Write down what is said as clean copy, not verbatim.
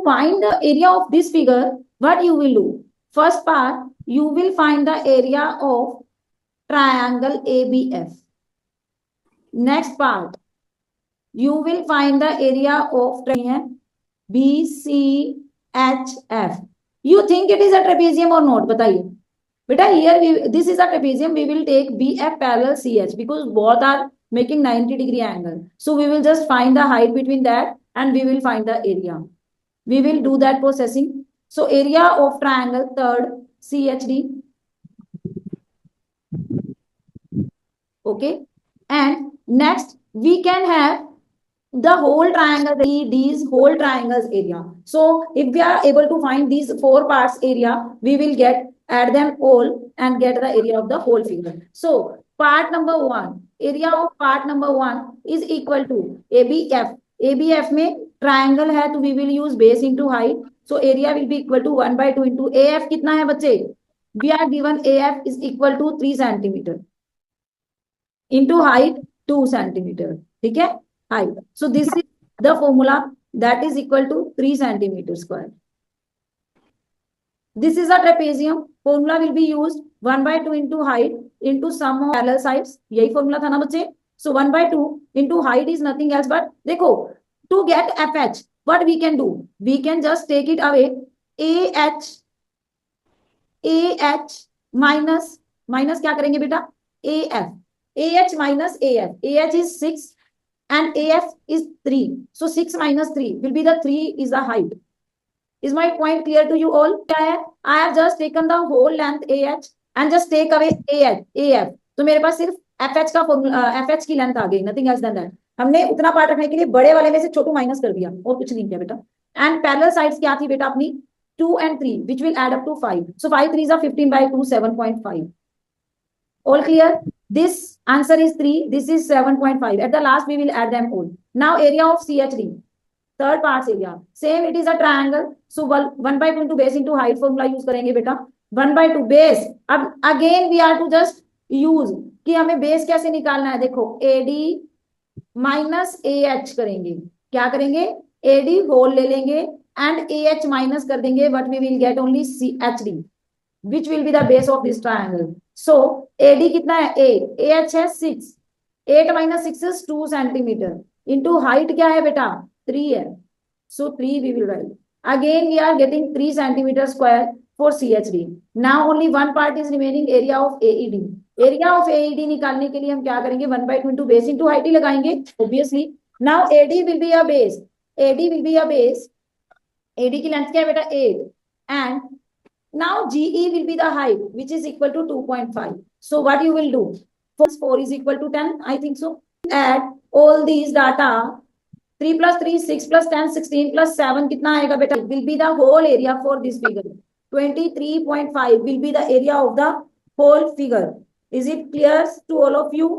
find the area of this figure, what you will do? First part, you will find the area of triangle ABF. Next part, you will find the area of BCHF. You think it is a trapezium or not? बताइए बेटा. Here this is a trapezium. We will take BF parallel CH because both are making 90-degree angle. So we will just find the height between that and we will find the area. We will do that processing. So area of triangle third CHD. Okay. And next we can have the whole triangle, these whole triangles area. So if we are able to find these four parts area, we will add them all and get the area of the whole figure. So part number one, area of part number one is equal to ABF. ABF में triangle है तो we will use base into height. So area will be equal to 1/2 into AF. कितना है बच्चे? We are given AF is equal to 3 centimeter into height 2 centimeter. ठीक है? Height. So this is the formula that is equal to 3 centimeter square. This is a trapezium. Formula will be used 1/2 into height into sum of parallel sides. यही formula था ना बच्चे? So 1/2 into height is nothing else but देखो, to get FH, what we can do? We can just take it away. AH minus क्या करेंगे बेटा? AF. AH minus AF. AH is 6 and AF is 3. So 6 minus 3 will be the 3 is the height. Is my point clear to you all? I have just taken the whole length AH and just take away AF. तो मेरे पास सिर्फ FH का FH की length आ गई, nothing else than that. हमने उतना part रखने के लिए बड़े वाले में से छोटू माइनस कर दिया और कुछ नहीं किया बेटा. एंड पैरेलल साइड्स क्या थी बेटा अपनी? 2 and 3 which will add up to 5. So 5 3s are 15/2, 7.5. All clear? This answer is 3. This is 7.5. At the last, we will add them all. Now, area of CHD. Third parts area. Same, it is a triangle. So, 1/2 into base into height formula use करेंगे बेटा. 1/2 base. अब again we are to just use कि हमें base कैसे निकालना है. देखो, AD minus AH करेंगे. क्या करेंगे? AD whole ले लेंगे and AH minus कर देंगे. But we will get only CHD, which will be the base of this triangle. So AD कितना है? 8. AH है 6. 8 minus 6 is 2 centimeter. Into height क्या है बेटा? 3 है. So 3 we will write. Again we are getting 3 centimeter square for CHD. Now only one part is remaining, area of AED. Area of AED निकालने के लिए हम क्या करेंगे? 1/2 into base into height ही लगाएंगे obviously. Now AD will be a base. AD will be a base. AD की length क्या है बेटा? 8. And now GE will be the height, which is equal to 2.5. So what you will do? 4 is equal to 10, I think so. Add all these data. 3 plus 3, 6 plus 10, 16 plus 7 कितना आएगा बेटा? It will be the whole area for this figure. 23.5 will be the area of the whole figure. Is it clear to all of you?